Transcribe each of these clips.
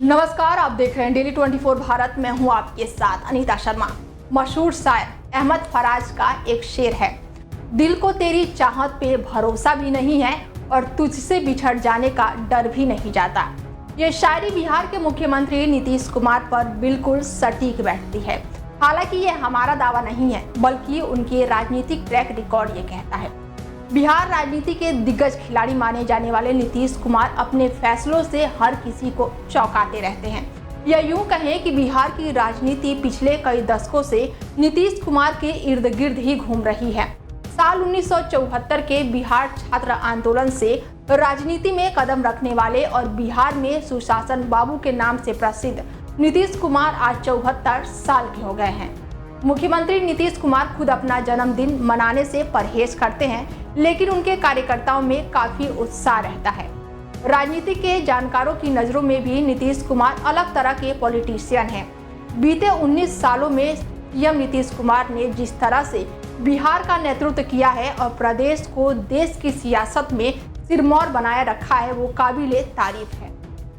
नमस्कार, आप देख रहे हैं डेली 24 भारत। मैं हूं आपके साथ अनीता शर्मा। मशहूर शायर अहमद फराज का एक शेर है, दिल को तेरी चाहत पे भरोसा भी नहीं है और तुझसे बिछड़ जाने का डर भी नहीं जाता। ये शायरी बिहार के मुख्यमंत्री नीतीश कुमार पर बिल्कुल सटीक बैठती है। हालांकि ये हमारा दावा नहीं है, बल्कि उनके राजनीतिक ट्रैक रिकॉर्ड ये कहता है। बिहार राजनीति के दिग्गज खिलाड़ी माने जाने वाले नीतीश कुमार अपने फैसलों से हर किसी को चौंकाते रहते हैं। या यूं कहें कि बिहार की राजनीति पिछले कई दशकों से नीतीश कुमार के इर्द गिर्द ही घूम रही है। साल 1974 के बिहार छात्र आंदोलन से राजनीति में कदम रखने वाले और बिहार में सुशासन बाबू के नाम से प्रसिद्ध नीतीश कुमार आज 74 साल के हो गए हैं। मुख्यमंत्री नीतीश कुमार खुद अपना जन्मदिन मनाने से परहेज करते हैं, लेकिन उनके कार्यकर्ताओं में काफी उत्साह रहता है। राजनीति के जानकारों की नजरों में भी नीतीश कुमार अलग तरह के पॉलिटिशियन हैं। बीते 19 सालों में सीएम नीतीश कुमार ने जिस तरह से बिहार का नेतृत्व किया है और प्रदेश को देश की सियासत में सिरमौर बनाए रखा है, वो काबिले तारीफ है।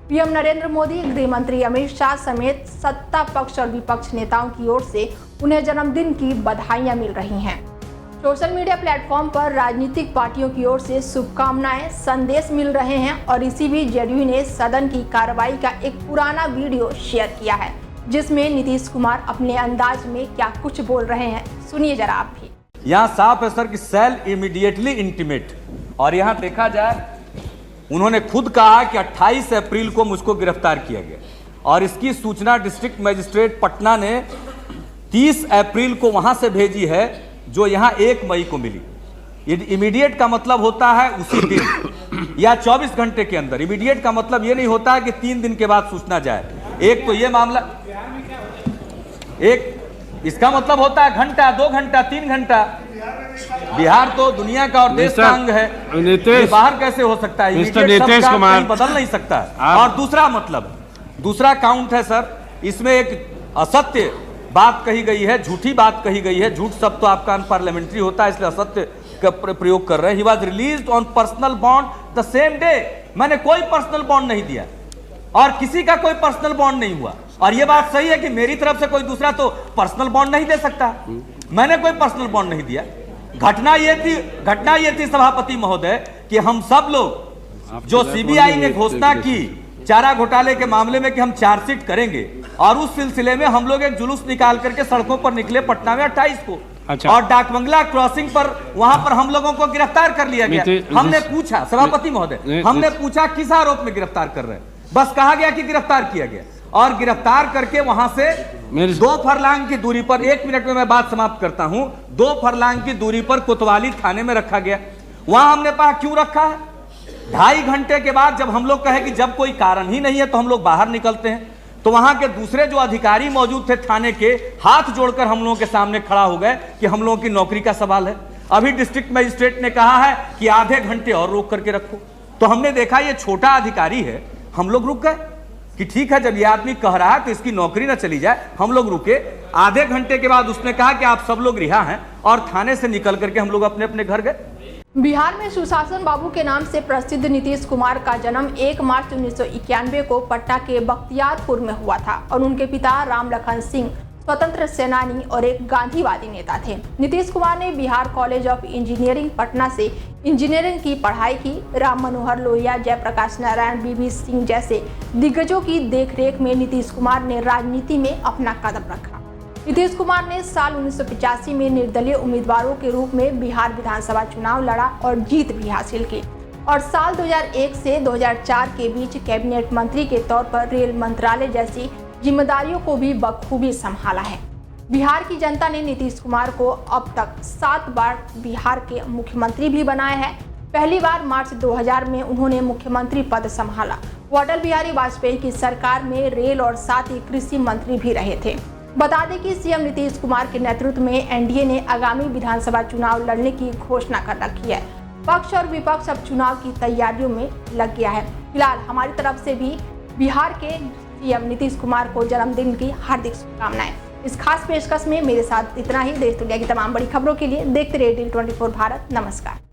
पीएम नरेंद्र मोदी, गृह मंत्री अमित शाह समेत सत्ता पक्ष और विपक्ष नेताओं की ओर से उन्हें जन्मदिन की बधाइयां मिल रही हैं। सोशल मीडिया प्लेटफॉर्म पर राजनीतिक पार्टियों की ओर से शुभकामनाएं संदेश मिल रहे हैं और इसी बीच जेडीयू ने सदन की कार्रवाई का एक पुराना वीडियो शेयर किया है, जिसमें नीतीश कुमार अपने अंदाज में क्या कुछ बोल रहे हैं, सुनिए जरा आप भी। यहाँ साफ है सर कि सेल इमीडिएटली इंटीमेट, और यहाँ देखा जाए उन्होंने खुद कहा कि 28 अप्रैल को मुझको गिरफ्तार किया गया और इसकी सूचना डिस्ट्रिक्ट मजिस्ट्रेट पटना ने 30 अप्रैल को वहां से भेजी है, जो यहां 1 मई को मिली। ये इमीडिएट का मतलब होता है उसी दिन या 24 घंटे के अंदर। इमीडिएट का मतलब ये नहीं होता है कि 3 दिन के बाद सूचना जाए। एक तो ये मामला, एक इसका मतलब होता है घंटा, 2 घंटा, 3 घंटा। बिहार तो दुनिया का और देश का अंग है, ये बाहर कैसे हो सकता है? नीतीश कुमार बदल नहीं सकता है। और दूसरा मतलब, दूसरा काउंट है सर, इसमें एक असत्य बात कही गई है, झूठी बात कही गई है। झूठ शब्द तो आपका अनपार्लियामेंट्री होता है, इसलिए असत्य का प्रयोग कर रहे हैं। He was released on personal bond the same day. मैंने कोई पर्सनल बॉन्ड नहीं दिया और किसी का कोई पर्सनल बॉन्ड नहीं हुआ। और यह बात सही है कि मेरी तरफ से कोई दूसरा तो पर्सनल बॉन्ड नहीं दे सकता। मैंने कोई पर्सनल बॉन्ड नहीं दिया। घटना ये थी सभापति महोदय कि हम सब लोग, जो सीबीआई ने घोषणा की चारा घोटाले के मामले में कि हम चार्जशीट करेंगे, और उस सिलसिले में हम लोग एक जुलूस निकाल करके सड़कों पर निकले पटना में 28 को। अच्छा। और डाकबंगला क्रॉसिंग पर वहां पर हम लोगों को गिरफ्तार कर लिया गया। हमने पूछा, सभापति महोदय, हमने पूछा किस आरोप में गिरफ्तार कर रहे हैं? बस कहा गया कि गिरफ्तार किया गया। और गिरफ्तार करके वहां से 2 फरलांग की दूरी पर, 1 मिनट में मैं बात समाप्त करता हूं, 2 फरलांग की दूरी पर कोतवाली थाने में रखा गया। वहां हमने कहा क्यों रखा है? 2.5 घंटे के बाद जब हम लोग कहे कि जब कोई कारण ही नहीं है तो हम लोग बाहर निकलते हैं, तो वहां के दूसरे जो अधिकारी मौजूद थे थाने के, हाथ जोड़कर हम लोगों के सामने खड़ा हो गए कि हम लोगों की नौकरी का सवाल है। अभी डिस्ट्रिक्ट मजिस्ट्रेट ने कहा है कि आधे घंटे और रोक करके रखो। तो हमने देखा ये छोटा अधिकारी है, हम लोग रुक गए कि ठीक है, जब ये आदमी कह रहा है तो इसकी नौकरी ना चली जाए। हम लोग रुके। आधे घंटे के बाद उसने कहा कि आप सब लोग रिहा हैं, और थाने से निकल करके हम लोग अपने अपने घर गए। बिहार में सुशासन बाबू के नाम से प्रसिद्ध नीतीश कुमार का जन्म 1 मार्च 1991 को पटना के बख्तियारपुर में हुआ था और उनके पिता राम लखन सिंह स्वतंत्र सेनानी और एक गांधीवादी नेता थे। नीतीश कुमार ने Bihar college of engineering Patna से इंजीनियरिंग की पढ़ाई की। राम मनोहर लोहिया, जयप्रकाश नारायण, बीबी सिंह जैसे दिग्गजों की देखरेख में नीतीश कुमार ने राजनीति में अपना कदम रखा। नीतीश कुमार ने साल 1985 में निर्दलीय उम्मीदवारों के रूप में बिहार विधानसभा चुनाव लड़ा और जीत भी हासिल की, और साल 2001 से 2004 के बीच कैबिनेट मंत्री के तौर पर रेल मंत्रालय जैसी जिम्मेदारियों को भी बखूबी संभाला है। बिहार की जनता ने नीतीश कुमार को अब तक 7 बार बिहार के मुख्यमंत्री भी बनाया है। पहली बार मार्च 2000 में उन्होंने मुख्यमंत्री पद संभाला। वो अटल बिहारी वाजपेयी की सरकार में रेल और साथ ही कृषि मंत्री भी रहे थे। बता दें कि सीएम नीतीश कुमार के नेतृत्व में एनडीए ने आगामी विधानसभा चुनाव लड़ने की घोषणा कर रखी है। पक्ष और विपक्ष अब चुनाव की तैयारियों में लग गया है। फिलहाल हमारी तरफ से भी बिहार के सीएम नीतीश कुमार को जन्मदिन की हार्दिक शुभकामनाएं। इस खास पेशकश में मेरे साथ इतना ही। देश दुनिया की तमाम बड़ी खबरों के लिए देखते रहिए डेली 24 भारत। नमस्कार।